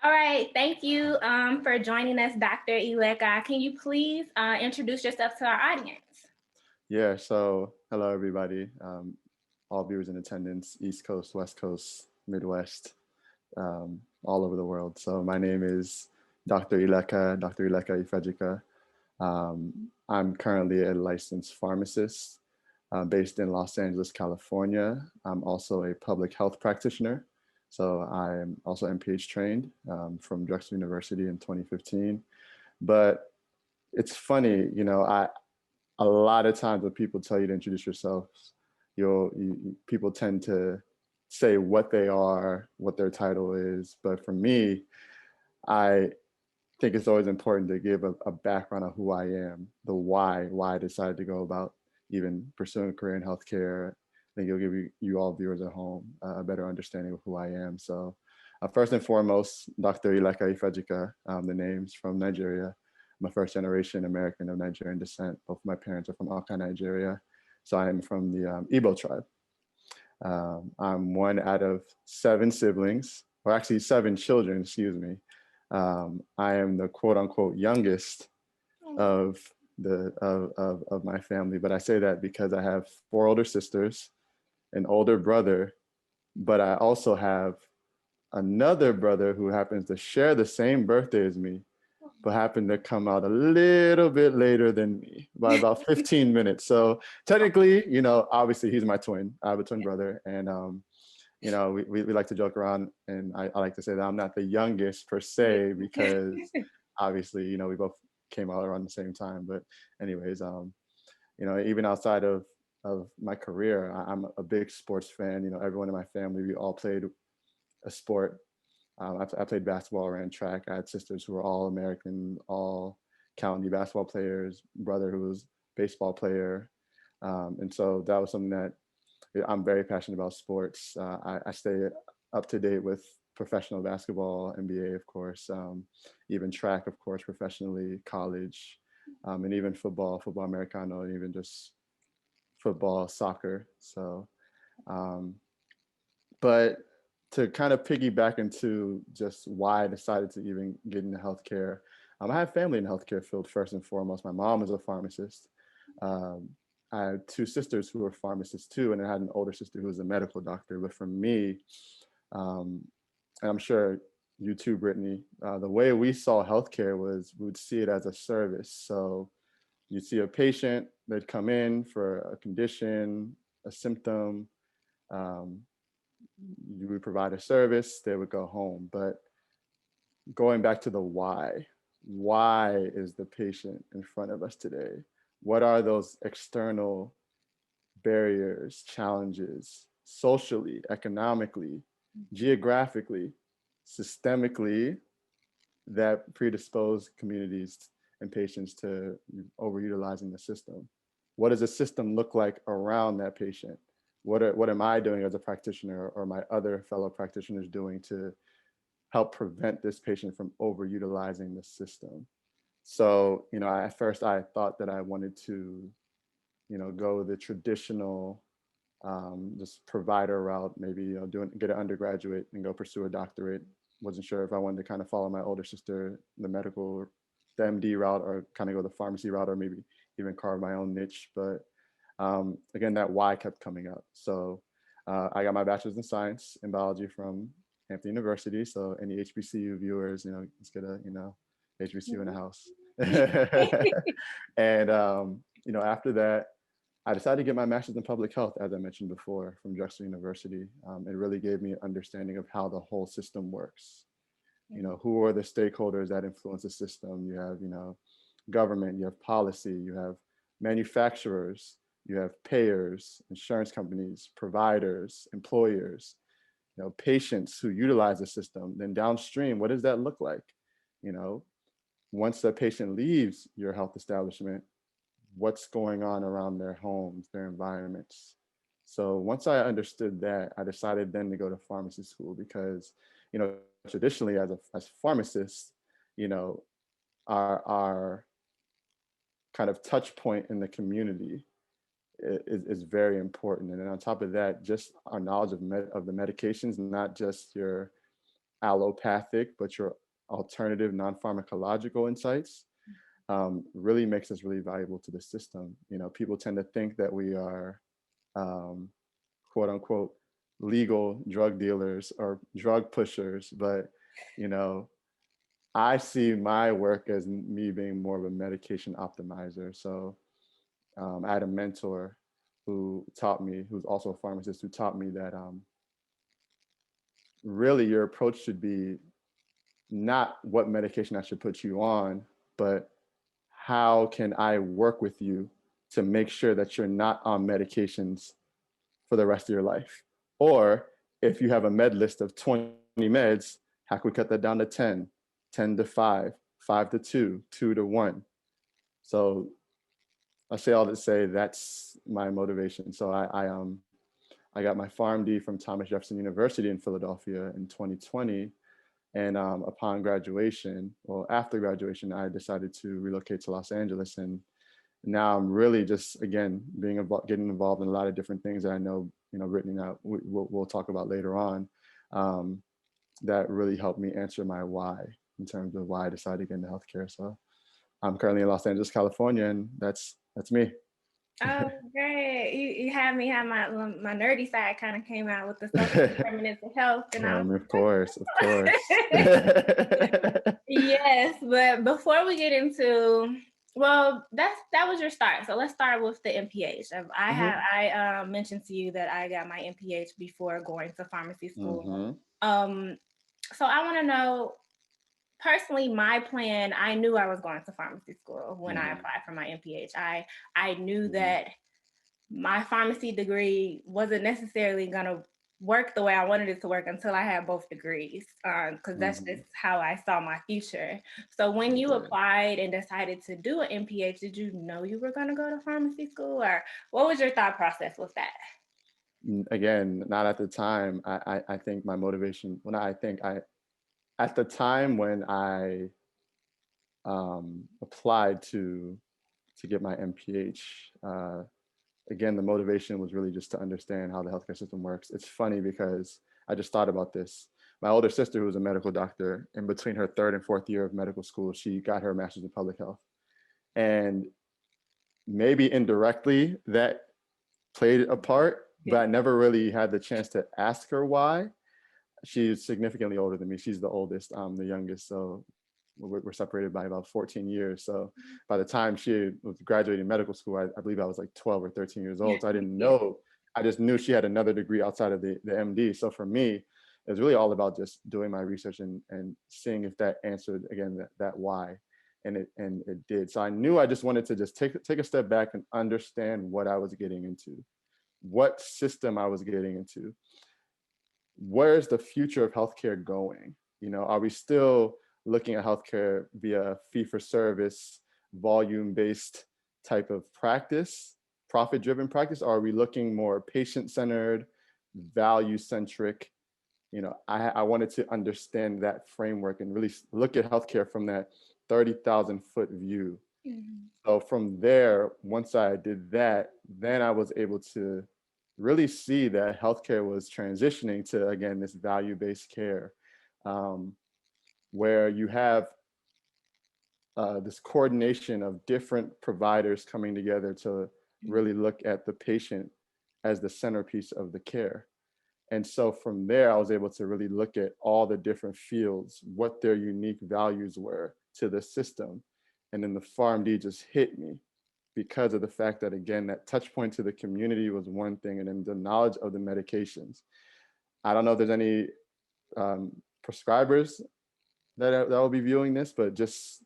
All right, thank you for joining us, Dr. Ileka. Can you please introduce yourself to our audience? Yeah, so hello everybody, all viewers in attendance, East Coast, West Coast, Midwest, all over the world. So my name is Dr. Ileka Ifejika. I'm currently a licensed pharmacist based in Los Angeles, California. I'm also a public health practitioner. So I'm also MPH trained from Drexel University in 2015. But it's funny, a lot of times when people tell you to introduce yourself, people tend to say what they are, what their title is. But for me, I think it's always important to give a background of who I am, the why I decided to go about even pursuing a career in healthcare. I think it'll give you all viewers at home a better understanding of who I am. So first and foremost, Dr. Ileka Ifejika, the name's from Nigeria. I'm a first generation American of Nigerian descent. Both my parents are from Awka, Nigeria. So I am from the Igbo tribe. I'm one out of seven siblings, or actually seven children, excuse me. I am the quote unquote youngest of of my family, but I say that because I have four older sisters, an older brother, but I also have another brother who happens to share the same birthday as me, but happened to come out a little bit later than me by about 15 minutes. So technically, obviously he's my twin. I have a twin brother, and we like to joke around, and I like to say that I'm not the youngest per se because obviously, we both came out around the same time. But anyways, even outside of my career, I'm a big sports fan. Everyone in my family, we all played a sport. I played basketball, ran track. I had sisters who were all American, all county basketball players, brother who was baseball player. And so that was something that I'm very passionate about sports. I stay up to date with professional basketball, NBA, of course, even track, of course, professionally, college, and even football Americano, and even just football, soccer. So, um, but to kind of piggyback into just why I decided to even get into healthcare, I have family in the healthcare field first and foremost. My mom is a pharmacist. Um, I had two sisters who were pharmacists too, and I had an older sister who was a medical doctor. But for me, um, and I'm sure you too, Brittany, the way we saw healthcare was we would see it as a service. So you'd see a patient, they'd come in for a condition, a symptom, um, you would provide a service, they would go home. But going back to the why is the patient in front of us today? What are those external barriers, challenges, socially, economically, geographically, systemically, that predispose communities and patients to overutilizing the system? What does the system look like around that patient? What am I doing as a practitioner or my other fellow practitioners doing to help prevent this patient from overutilizing the system? So, at first I thought that I wanted to, go the traditional just provider route, maybe get an undergraduate and go pursue a doctorate. Wasn't sure if I wanted to kind of follow my older sister, the MD route, or kind of go the pharmacy route, or maybe even carve my own niche. But again, that why kept coming up. So I got my bachelor's in science in biology from Hampton University. So any HBCU viewers, let's get a HBCU in the house. And after that, I decided to get my master's in public health, as I mentioned before, from Drexel University. It really gave me an understanding of how the whole system works. Who are the stakeholders that influence the system? You have, government, you have policy, you have manufacturers, you have payers, insurance companies, providers, employers, patients who utilize the system. Then downstream, what does that look like? You know, Once the patient leaves your health establishment, what's going on around their homes, their environments. So once I understood that, I decided then to go to pharmacy school because, traditionally as pharmacists, you know, our kind of touch point in the community is very important. And then on top of that, just our knowledge of the medications, not just your allopathic, but your alternative non-pharmacological insights really makes us really valuable to the system. You know, people tend to think that we are quote unquote legal drug dealers or drug pushers, but you know, I see my work as me being more of a medication optimizer. So I had a mentor who taught me, who's also a pharmacist, who taught me that really your approach should be not what medication I should put you on, but how can I work with you to make sure that you're not on medications for the rest of your life? Or if you have a med list of 20 meds, how can we cut that down to 10, 10 to 5, 5 to 2, 2 to 1? So I say all to say that's my motivation. So I got my PharmD from Thomas Jefferson University in Philadelphia in 2020. And upon graduation, well, after graduation, I decided to relocate to Los Angeles. And now I'm really just, again, getting involved in a lot of different things that I know, written out, we'll talk about later on, that really helped me answer my why in terms of why I decided to get into healthcare. So I'm currently in Los Angeles, California, and that's me. Oh, great. You had me have my nerdy side kind of came out with the social determinants of health. And of course. Yes, but before we get into, well, that was your start. So let's start with the MPH. I mentioned to you that I got my MPH before going to pharmacy school. So I want to know, personally, my plan, I knew I was going to pharmacy school when I applied for my MPH. I knew that my pharmacy degree wasn't necessarily going to work the way I wanted it to work until I had both degrees, because that's just how I saw my future. So when you applied and decided to do an MPH, did you know you were going to go to pharmacy school, or what was your thought process with that? Again, not at the time. I think my motivation, at the time when I applied to get my MPH, again, the motivation was really just to understand how the healthcare system works. It's funny because I just thought about this. My older sister, who was a medical doctor, in between her 3rd and 4th year of medical school, she got her master's in public health. And maybe indirectly that played a part, but I never really had the chance to ask her why. She's significantly older than me. She's the oldest, I'm the youngest. So we're separated by about 14 years. So by the time she was graduating medical school, I believe I was like 12 or 13 years old. So I didn't know, I just knew she had another degree outside of the MD. So for me, it was really all about just doing my research and seeing if that answered, again, that why. And it did. So I knew I just wanted to just take a step back and understand what I was getting into, what system I was getting into. Where's the future of healthcare going? Are we still looking at healthcare via fee-for-service, volume-based type of practice, profit-driven practice? Or are we looking more patient-centered, value-centric? I wanted to understand that framework and really look at healthcare from that 30,000-foot view. So from there, once I did that, then I was able to really see that healthcare was transitioning to, again, this value-based care, where you have this coordination of different providers coming together to really look at the patient as the centerpiece of the care. And so from there, I was able to really look at all the different fields, what their unique values were to the system. And then the PharmD just hit me because of the fact that, again, that touch point to the community was one thing, and then the knowledge of the medications. I don't know if there's any prescribers that will be viewing this, but just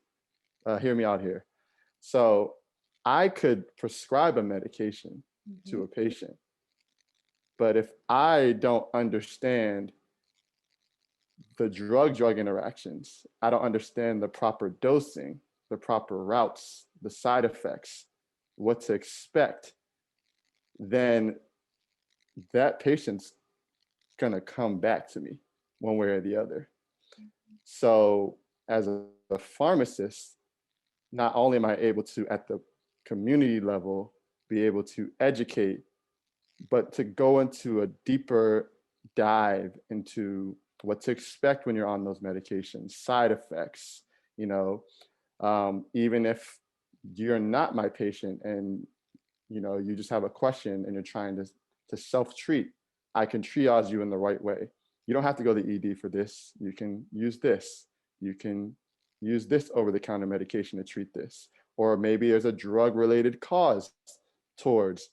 hear me out here. So I could prescribe a medication to a patient, but if I don't understand the drug-drug interactions, I don't understand the proper dosing, the proper routes, the side effects, what to expect, then that patient's gonna come back to me one way or the other. So as a pharmacist, not only am I able to, at the community level, be able to educate, but to go into a deeper dive into what to expect when you're on those medications, side effects, you know, even if you're not my patient and, you know, you just have a question and you're trying to self-treat, I can triage you in the right way. You don't have to go to the ED for this. You can use this. You can use this over-the-counter medication to treat this. Or maybe there's a drug-related cause towards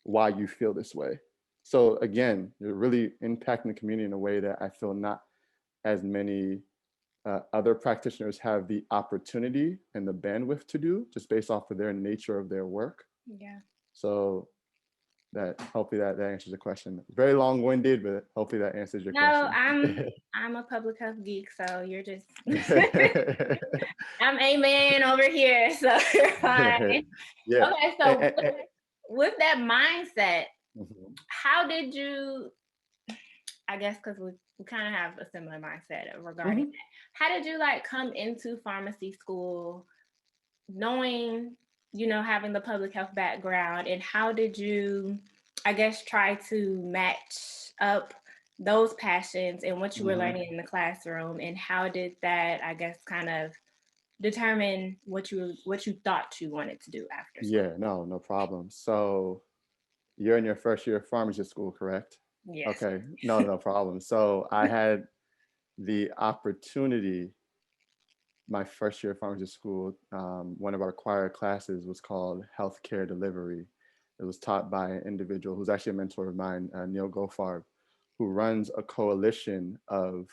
why you feel this way. So again, you're really impacting the community in a way that I feel not as many other practitioners have the opportunity and the bandwidth to do, just based off of their nature of their work. Yeah. So that hopefully that answers the question. Very long-winded, but hopefully that answers your No, question. I'm a public health geek, so you're just I'm a man over here, so you're fine. Yeah. Okay, so with that mindset, how did you, I guess because we kind of have a similar mindset regarding that. How did you like come into pharmacy school knowing, you know, having the public health background, and how did you, I guess, try to match up those passions and what you were learning in the classroom, and how did that, I guess, kind of determine what you thought you wanted to do after school? Yeah, no problem. So you're in your first year of pharmacy school, correct? Yes. Okay, no problem. So I had the opportunity, my first year of pharmacy school, one of our required classes was called healthcare delivery. It was taught by an individual who's actually a mentor of mine, Neil Gofarb, who runs a coalition of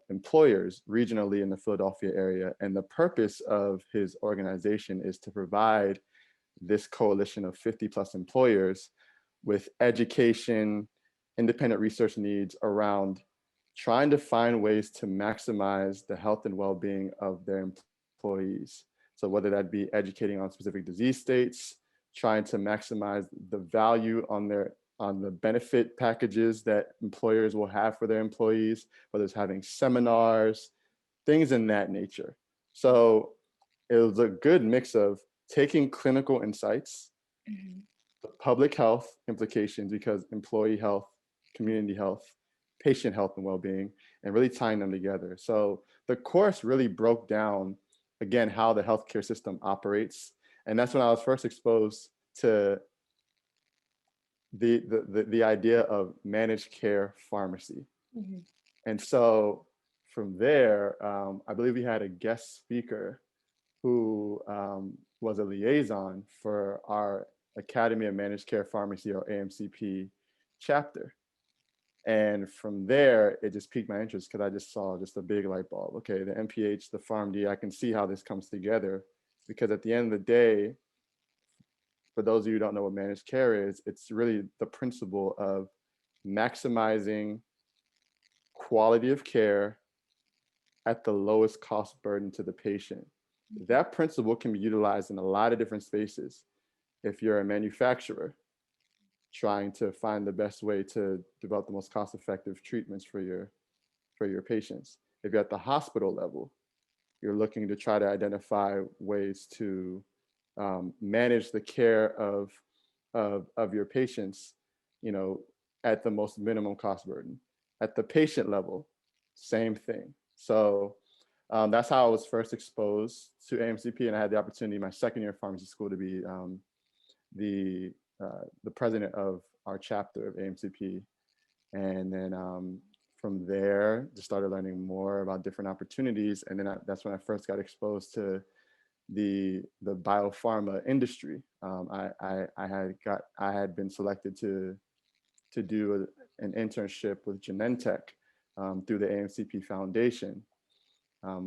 employers regionally in the Philadelphia area. And the purpose of his organization is to provide this coalition of 50 plus employers with education, independent research needs around trying to find ways to maximize the health and well-being of their employees. So whether that be educating on specific disease states, trying to maximize the value on the benefit packages that employers will have for their employees, whether it's having seminars, things in that nature. So it was a good mix of taking clinical insights, the public health implications, because employee health, community health, patient health and well-being, and really tying them together. So the course really broke down, again, how the healthcare system operates. And that's when I was first exposed to the idea of managed care pharmacy. And so from there, I believe we had a guest speaker who was a liaison for our Academy of Managed Care Pharmacy, or AMCP chapter. And from there, it just piqued my interest because I just saw just a big light bulb. Okay, the MPH, the PharmD, I can see how this comes together, because at the end of the day, for those of you who don't know what managed care is, it's really the principle of maximizing quality of care at the lowest cost burden to the patient. That principle can be utilized in a lot of different spaces. If you're a manufacturer trying to find the best way to develop the most cost-effective treatments for your patients. If you're at the hospital level, you're looking to try to identify ways to manage the care of your patients, you know, at the most minimum cost burden. At the patient level, same thing. So that's how I was first exposed to AMCP, and I had the opportunity my second year of pharmacy school to be the president of our chapter of AMCP. And then from there, just started learning more about different opportunities. And then that's when I first got exposed to the biopharma industry. I had been selected to do an internship with Genentech through the AMCP Foundation,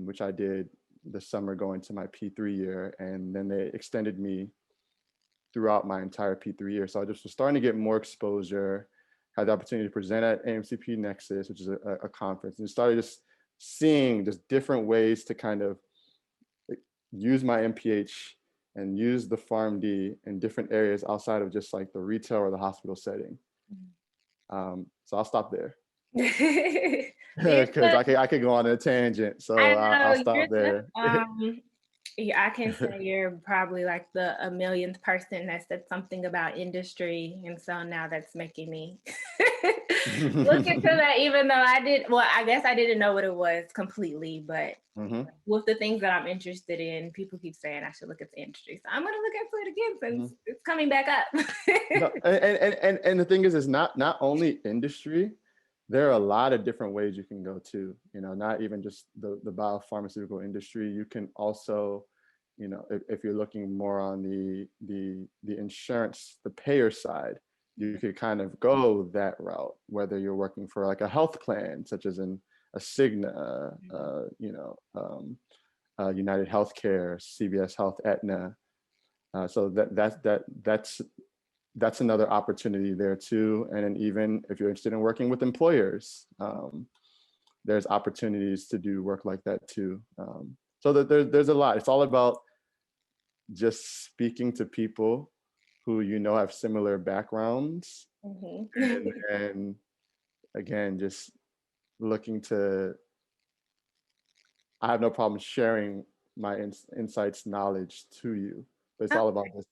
which I did this summer going to my P3 year. And then they extended me throughout my entire P3 year. So I just was starting to get more exposure, had the opportunity to present at AMCP Nexus, which is a conference, and started just seeing just different ways to kind of use my MPH and use the PharmD in different areas outside of just like the retail or the hospital setting. So I'll stop there. Because I could go on a tangent, so I'll stop there. Yeah, I can say you're probably like the 1,000,000th person that said something about industry, and so now that's making me look into that, even though I guess I didn't know what it was completely, but with the things that I'm interested in, people keep saying I should look at the industry. So I'm going to look into it again since it's coming back up. No, and the thing is not only industry, there are a lot of different ways you can go to, not even just the biopharmaceutical industry. You can also, if you're looking more on the insurance, the payer side, you could kind of go that route, whether you're working for like a health plan, such as in a Cigna, United Healthcare, CVS Health, Aetna. So that's another opportunity there too. And then even if you're interested in working with employers, there's opportunities to do work like that too. So that there's a lot. It's all about just speaking to people who have similar backgrounds, and again, just looking to. I have no problem sharing my insights, knowledge to you, but it's all about just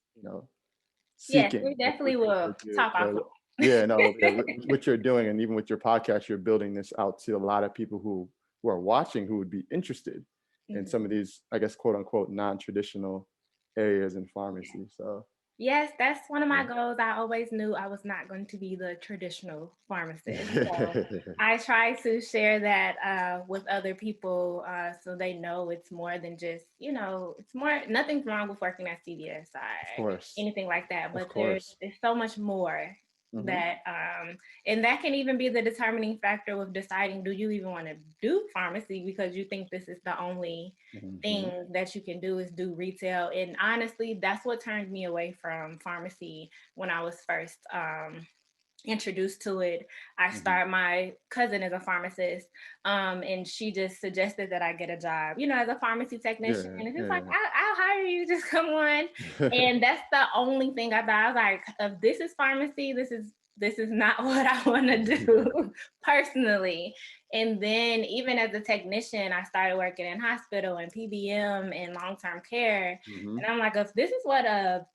Yes, seeking. we definitely will talk offline. Yeah, no, yeah, what you're doing, and even with your podcast, you're building this out to a lot of people who are watching, who would be interested in some of these, I guess, quote unquote, non-traditional areas in pharmacy. So yes, that's one of my goals. I always knew I was not going to be the traditional pharmacist. So I try to share that with other people so they know it's more than just, it's more, nothing's wrong with working at CVS or anything like that. But there's so much more that, and that can even be the determining factor with deciding, do you even want to do pharmacy because you think this is the only thing that you can do is do retail. And honestly, that's what turned me away from pharmacy when I was first introduced to it. My cousin is a pharmacist, and she just suggested that I get a job, as a pharmacy technician. And it's like, I'll hire you, just come on. And that's the only thing I thought. I was like, if this is pharmacy, this is not what I want to do personally. And then even as a technician, I started working in hospital and PBM and long-term care. And I'm like, if this is what a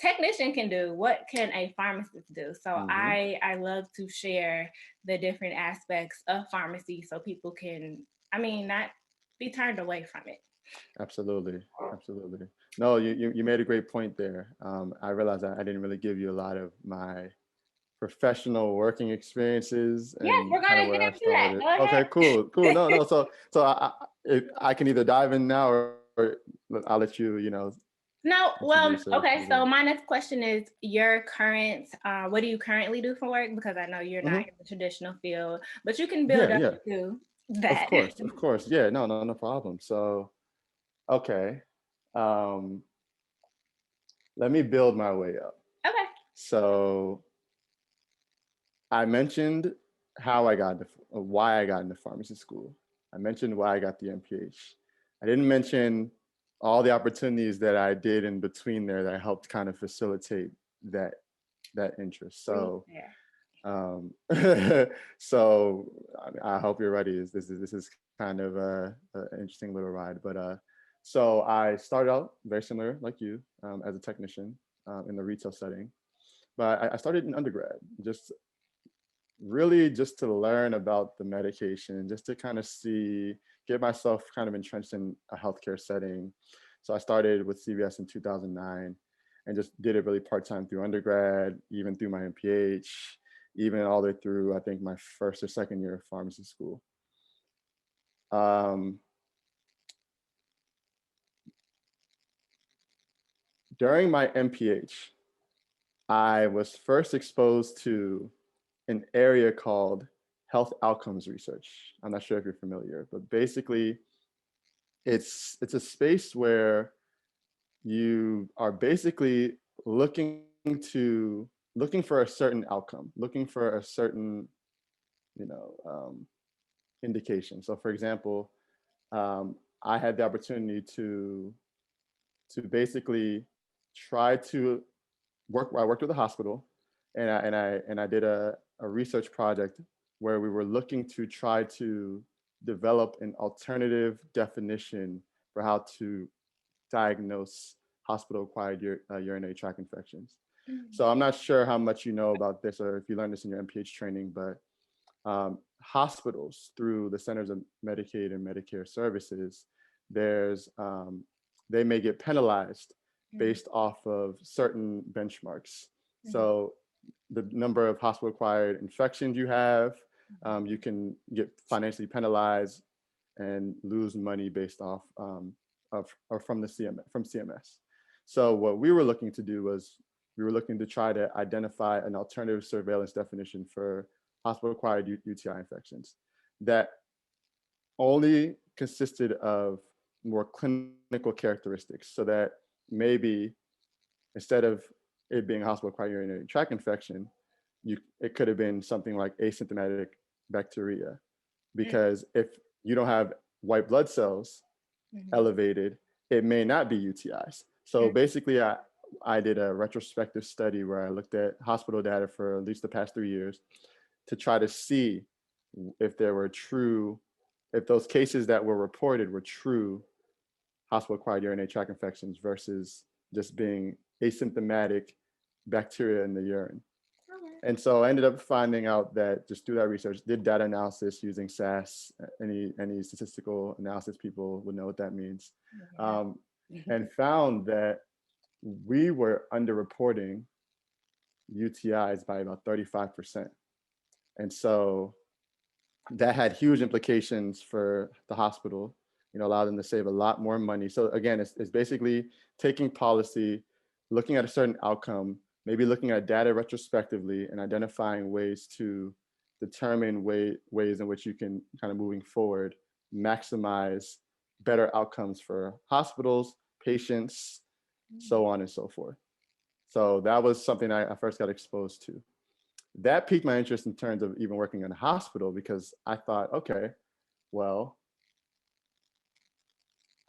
technician can do, what can a pharmacist do? So I love to share the different aspects of pharmacy so people can, not be turned away from it. Absolutely. No, you made a great point there. I realized I didn't really give you a lot of my professional working experiences. Yes, And we're gonna get into that. Go okay, ahead. cool. No, so I can either dive in now or I'll let you, No, well, okay. So my next question is your current. What do you currently do for work? Because I know you're not in the traditional field, but you can build up to that. Of course. Yeah, no problem. So, okay, let me build my way up. Okay. So, I mentioned why I got into pharmacy school. I mentioned why I got the MPH. I didn't mention all the opportunities that I did in between there that helped kind of facilitate that interest. So, so I hope you're ready. This is kind of an interesting little ride. But so I started out very similar, like you, as a technician in the retail setting. But I started in undergrad, just to learn about the medication, just to kind of get myself kind of entrenched in a healthcare setting. So I started with CVS in 2009 and just did it really part-time through undergrad, even through my MPH, even all the way through, I think, my first or second year of pharmacy school. During my MPH, I was first exposed to an area called health outcomes research. I'm not sure if you're familiar, but basically it's a space where you are basically looking for a certain outcome, looking for a certain, indication. So for example, I had the opportunity to basically try to I worked with a hospital, and I did a research project where we were looking to try to develop an alternative definition for how to diagnose hospital-acquired urinary tract infections. So I'm not sure how much you know about this or if you learned this in your MPH training, but hospitals through the Centers of Medicaid and Medicare Services, they may get penalized based off of certain benchmarks. So the number of hospital-acquired infections you have, you can get financially penalized and lose money based off or from CMS. So what we were looking to do was we were looking to try to identify an alternative surveillance definition for hospital-acquired UTI infections that only consisted of more clinical characteristics, so that maybe instead of it being a hospital-acquired urinary tract infection, it could have been something like asymptomatic bacteria, because if you don't have white blood cells elevated, it may not be UTIs. So basically, I did a retrospective study where I looked at hospital data for at least the past 3 years to try to see if if those cases that were reported were true hospital-acquired urinary tract infections versus just being asymptomatic bacteria in the urine. And so I ended up finding out that just through that research, did data analysis using SAS, any statistical analysis people would know what that means, and found that we were underreporting UTIs by about 35%. And so that had huge implications for the hospital, allowed them to save a lot more money. So again, it's basically taking policy, looking at a certain outcome, maybe looking at data retrospectively and identifying ways to determine ways in which you can kind of moving forward, maximize better outcomes for hospitals, patients, so on and so forth. So that was something I first got exposed to. That piqued my interest in terms of even working in a hospital, because I thought, okay, well,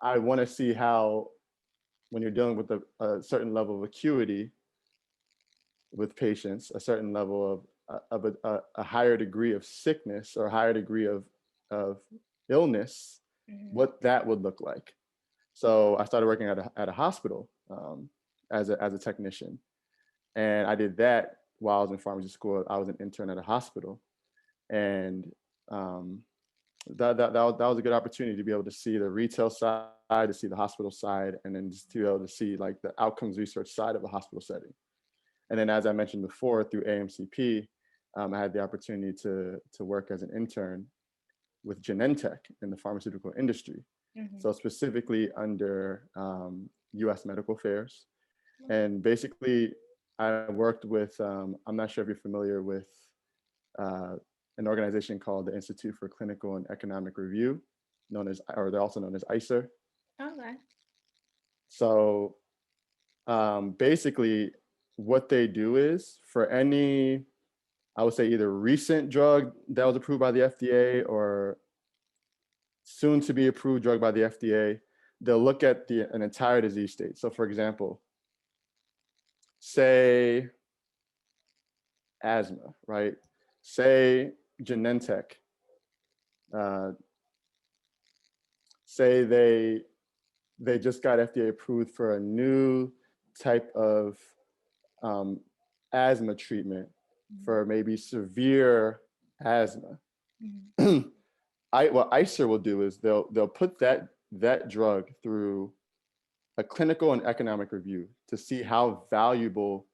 I want to see how, when you're dealing with a certain level of acuity with patients, a certain level of a higher degree of sickness or a higher degree of illness, what that would look like. So I started working at a hospital as a technician, and I did that while I was in pharmacy school. I was an intern at a hospital, and that was a good opportunity to be able to see the retail side, to see the hospital side, and then just to be able to see like the outcomes research side of a hospital setting. And then, as I mentioned before, through AMCP, I had the opportunity to work as an intern with Genentech in the pharmaceutical industry. So specifically under U.S. Medical Affairs. And basically, I worked with, I'm not sure if you're familiar with an organization called the Institute for Clinical and Economic Review, they're also known as ICER. Okay. So basically, what they do is for any, I would say, either recent drug that was approved by the FDA or soon to be approved drug by the FDA, they'll look at an entire disease state. So for example, say asthma, right? Say Genentech, say they just got FDA approved for a new type of asthma treatment for maybe severe asthma. What ICER will do is they'll put that drug through a clinical and economic review to see how valuable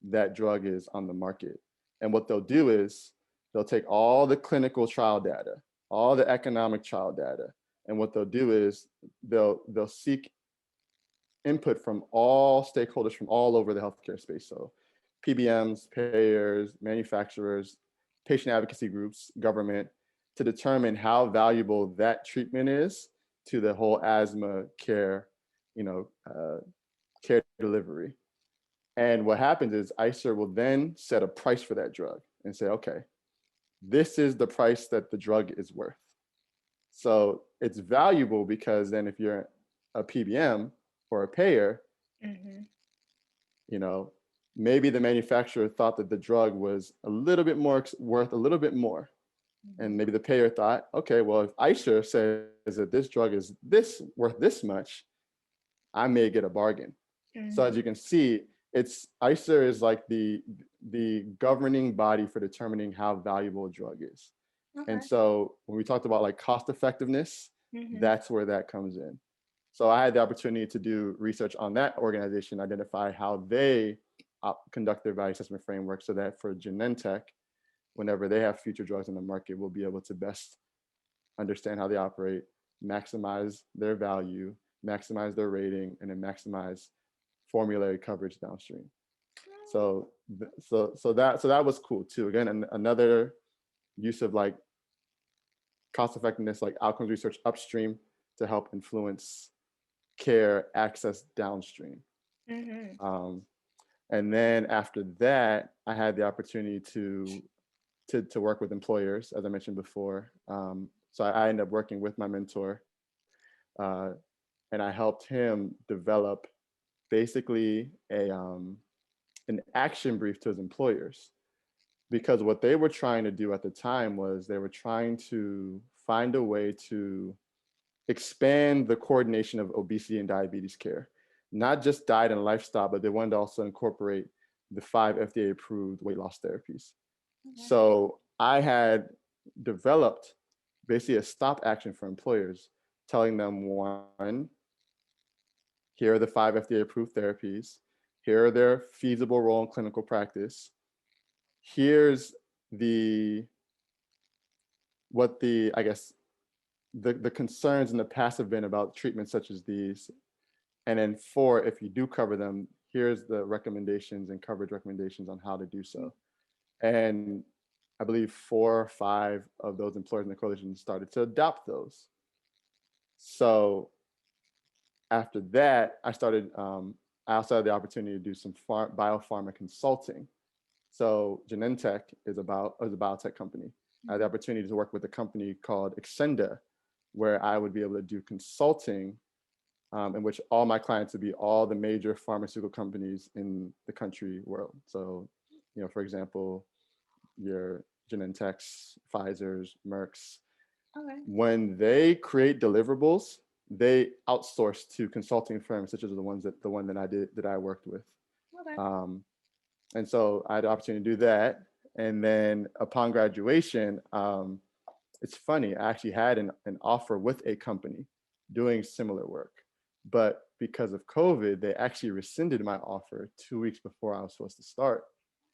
that drug is on the market. And what they'll do is they'll take all the clinical trial data, all the economic trial data, and what they'll do is they'll seek input from all stakeholders from all over the healthcare space. So PBMs, payers, manufacturers, patient advocacy groups, government, to determine how valuable that treatment is to the whole asthma care, care delivery. And what happens is ICER will then set a price for that drug and say, okay, this is the price that the drug is worth. So it's valuable because then if you're a PBM or a payer, maybe the manufacturer thought that the drug was a little bit more worth a little bit more. And maybe the payer thought, okay, well, if ICER says that this drug is worth this much, I may get a bargain. So as you can see, it's ICER is like the governing body for determining how valuable a drug is. Okay. And so when we talked about like cost effectiveness, that's where that comes in. So I had the opportunity to do research on that organization, identify how they conduct their value assessment framework, so that for Genentech, whenever they have future drugs in the market, we'll be able to best understand how they operate, maximize their value, maximize their rating, and then maximize formulary coverage downstream. So that was cool too. Again, another use of like cost effectiveness, like outcomes research upstream to help influence care access downstream. And then after that, I had the opportunity to work with employers, as I mentioned before. So I ended up working with my mentor, and I helped him develop basically an action brief to his employers, because what they were trying to do at the time was they were trying to find a way to expand the coordination of obesity and diabetes care, not just diet and lifestyle, but they wanted to also incorporate the 5 FDA approved weight loss therapies. So I had developed basically a stop action for employers, telling them, one, here are the 5 FDA approved therapies. Here are their feasible role in clinical practice. Here's I guess, the concerns in the past have been about treatments such as these. And then 4, if you do cover them, here's the recommendations and coverage recommendations on how to do so. And I believe 4 or 5 of those employers in the coalition started to adopt those. So after that, I also had the opportunity to do some biopharma consulting. So Genentech is a biotech company. I had the opportunity to work with a company called Xcenda, where I would be able to do consulting, in which all my clients would be all the major pharmaceutical companies in the country world. So, for example, your Genentechs, Pfizer's, Merck's. Okay. When they create deliverables, they outsource to consulting firms such as the one that I worked with. Okay. And so I had the opportunity to do that. And then upon graduation, it's funny, I actually had an offer with a company doing similar work. But because of COVID, they actually rescinded my offer 2 weeks before I was supposed to start.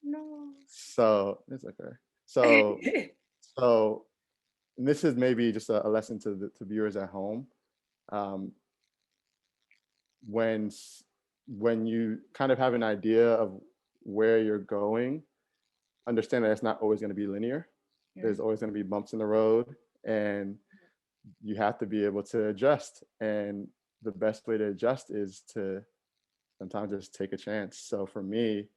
No. So it's okay. So and this is maybe just a lesson to viewers at home. When you kind of have an idea of where you're going, understand that it's not always going to be linear. Yeah. There's always going to be bumps in the road, and you have to be able to adjust. And the best way to adjust is to sometimes just take a chance. So for me,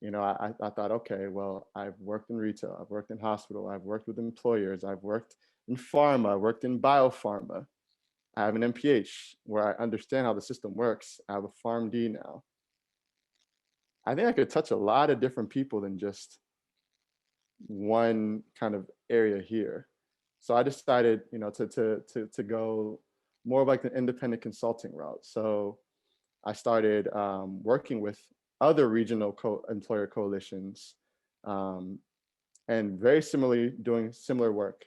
I thought, okay, well, I've worked in retail, I've worked in hospital, I've worked with employers, I've worked in pharma, I've worked in biopharma. I have an MPH where I understand how the system works. I have a PharmD now. I think I could touch a lot of different people than just one kind of area here. So I decided, to go more of like an independent consulting route. So I started working with other regional employer coalitions, and very similarly doing similar work,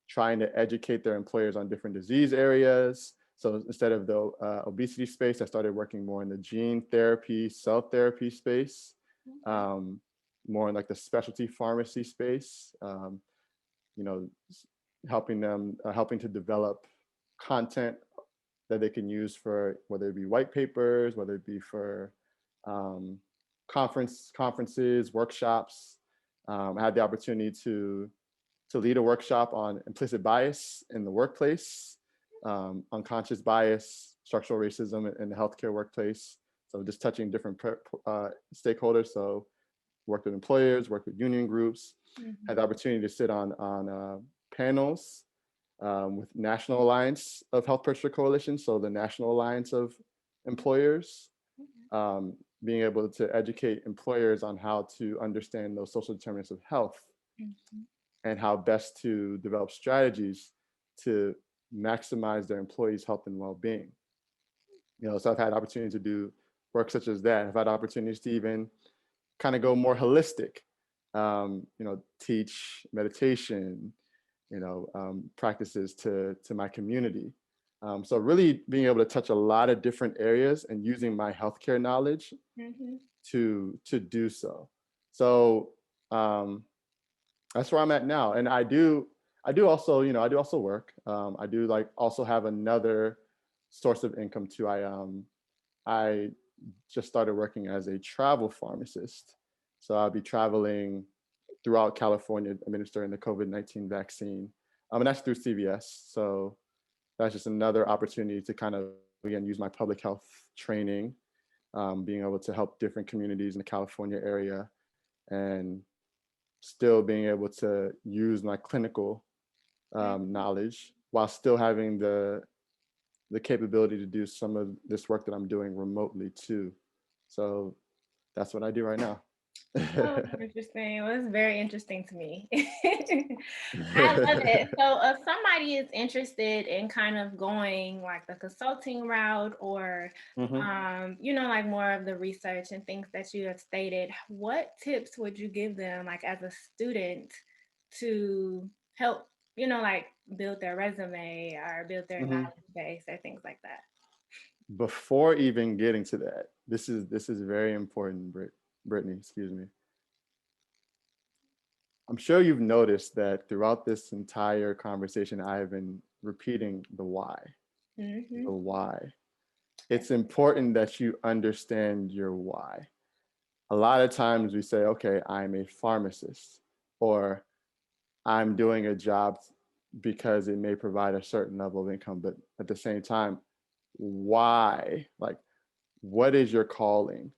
trying to educate their employers on different disease areas. So instead of the obesity space, I started working more in the gene therapy, cell therapy space, more in like the specialty pharmacy space, helping to develop content that they can use for whether it be white papers, whether it be for conferences, workshops. I had the opportunity to lead a workshop on implicit bias in the workplace, unconscious bias, structural racism in the healthcare workplace. So just touching different stakeholders. So worked with employers, worked with union groups, had the opportunity to sit on panels with National Alliance of Health Purchaser Coalition, so the National Alliance of Employers, being able to educate employers on how to understand those social determinants of health, and how best to develop strategies to maximize their employees' health and well-being. So I've had opportunity to do work such as that. I've had opportunities to even kind of go more holistic, teach meditation, practices to my community. So really being able to touch a lot of different areas and using my healthcare knowledge to do so. So that's where I'm at now. And I do also work. I do also have another source of income too. I just started working as a travel pharmacist. So I'll be traveling throughout California administering the COVID-19 vaccine. And that's through CVS. So that's just another opportunity to kind of, again, use my public health training, being able to help different communities in the California area, and still being able to use my clinical knowledge while still having the capability to do some of this work that I'm doing remotely too. So that's what I do right now. Oh, interesting. Well, it's very interesting to me. I love it. So if somebody is interested in kind of going like the consulting route or, like more of the research and things that you have stated, what tips would you give them like as a student to help, like build their resume or build their knowledge base or things like that? Before even getting to that, this is very important, Brittany, excuse me. I'm sure you've noticed that throughout this entire conversation, I have been repeating the why. The why. It's important that you understand your why. A lot of times we say, okay, I'm a pharmacist, or I'm doing a job because it may provide a certain level of income, but at the same time, why? Like, what is your calling?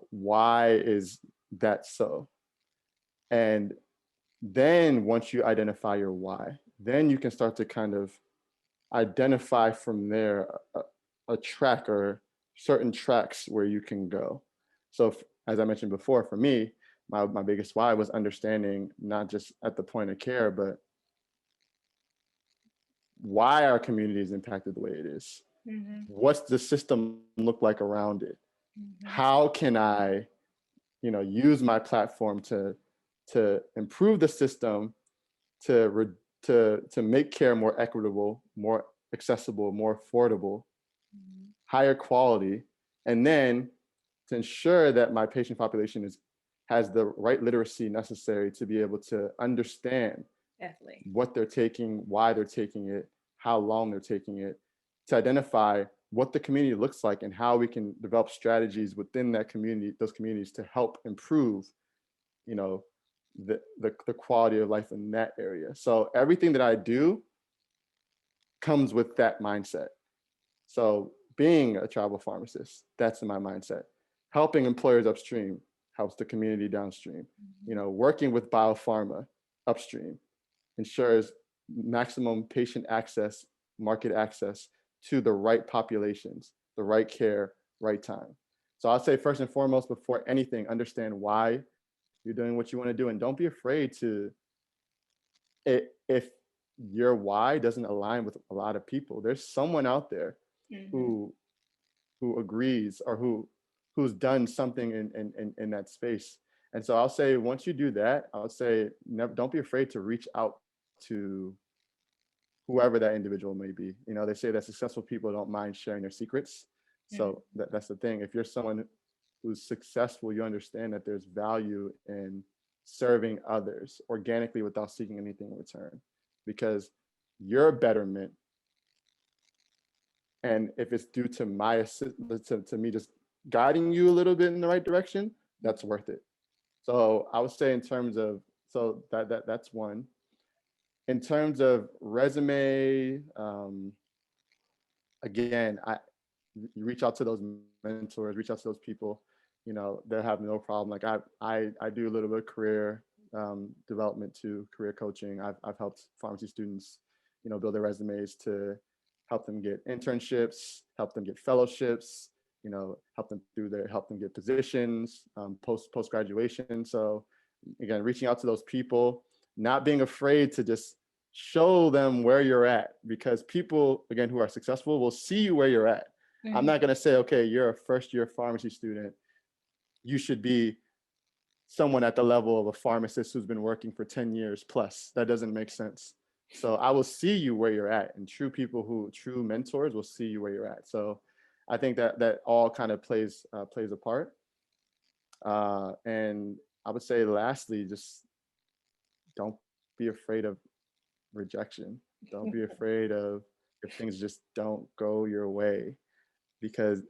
Why is that so? And then once you identify your why, then you can start to kind of identify from there a track or certain tracks where you can go. So as I mentioned before, for me, my biggest why was understanding not just at the point of care, but why our community is impacted the way it is. What's the system look like around it? How can I, use my platform to improve the system, to make care more equitable, more accessible, more affordable, higher quality, and then to ensure that my patient population has the right literacy necessary to be able to understand what they're taking, why they're taking it, how long they're taking it, to identify what the community looks like and how we can develop strategies within that community, those communities, to help improve, the quality of life in that area. So everything that I do comes with that mindset. So being a travel pharmacist, that's in my mindset. Helping employers upstream helps the community downstream. Working with biopharma upstream ensures maximum patient access, market access to the right populations, the right care, right time. So I'll say first and foremost, before anything, understand why you're doing what you want to do, and don't be afraid to, if your why doesn't align with a lot of people, there's someone out there who agrees, or who's done something in that space. And so I'll say, once you do that, I'll say, don't be afraid to reach out to whoever that individual may be. They say that successful people don't mind sharing their secrets. So that's the thing. If you're someone who's successful, you understand that there's value in serving others organically without seeking anything in return, because your betterment, and if it's due to to me just guiding you a little bit in the right direction, that's worth it. So I would say, in terms of, so that's one. In terms of resume, again, you reach out to those mentors, reach out to those people, they have no problem. Like I do a little bit of career development to career coaching. I've helped pharmacy students, build their resumes, to help them get internships, help them get fellowships, help them get positions, post graduation. So again, reaching out to those people, not being afraid to just show them where you're at, because people, again, who are successful will see you where you're at. I'm not going to say, okay, you're a first year pharmacy student, you should be someone at the level of a pharmacist who's been working for 10 years plus. That doesn't make sense. So I will see you where you're at, and true mentors will see you where you're at. So I think that all kind of plays a part. And I would say lastly, just don't be afraid of rejection. Don't be afraid of if things just don't go your way, because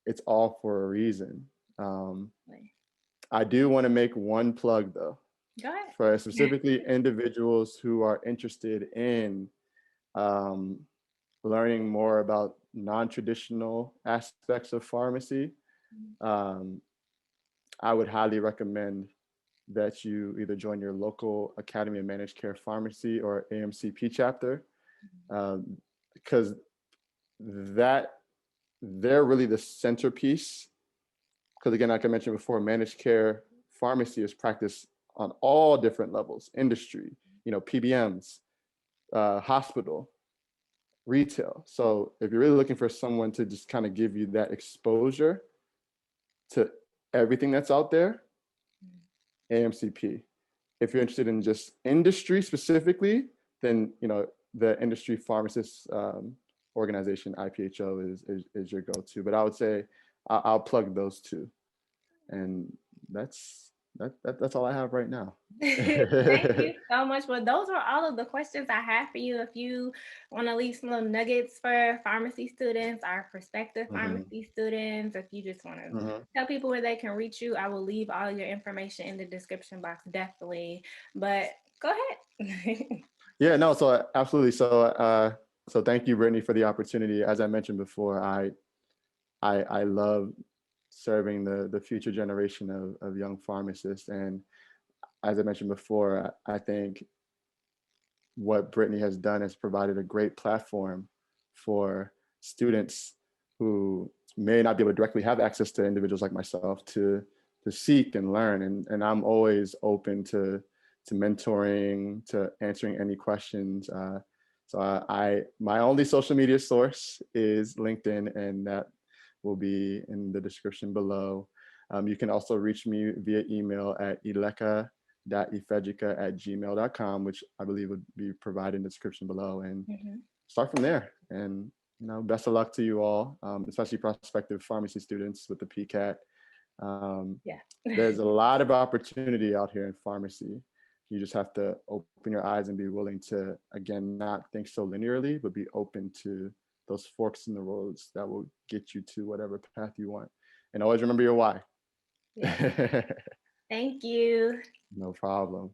it's all for a reason. I do want to make one plug though, for specifically individuals who are interested in learning more about non-traditional aspects of pharmacy. I would highly recommend that you either join your local Academy of Managed Care Pharmacy or AMCP chapter, because they're really the centerpiece. Because again, like I mentioned before, managed care pharmacy is practiced on all different levels: industry, PBMs, hospital, retail. So if you're really looking for someone to just kind of give you that exposure to everything that's out there, AMCP. If you're interested in just industry specifically, then the industry pharmacist organization, IPHO, is your go-to. But I would say I'll plug those two, and that's all I have right now. Thank you so much. Well, those are all of the questions I have for you. If you want to leave some little nuggets for pharmacy students, our prospective pharmacy students, if you just want to tell people where they can reach you, I will leave all your information in the description box, definitely. But go ahead. Yeah, no, so absolutely. So thank you, Brittany, for the opportunity. As I mentioned before, I love serving the future generation of young pharmacists. And as I mentioned before, I think what Brittany has done is provided a great platform for students who may not be able to directly have access to individuals like myself to seek and learn. And I'm always open to mentoring, to answering any questions. So my only social media source is LinkedIn, and that will be in the description below. You can also reach me via email at ileka.ifejika@gmail.com, which I believe would be provided in the description below, and start from there. And best of luck to you all, especially prospective pharmacy students with the PCAT. There's a lot of opportunity out here in pharmacy. You just have to open your eyes and be willing to, again, not think so linearly, but be open to those forks in the roads that will get you to whatever path you want. And always remember your why. Thank you. No problem.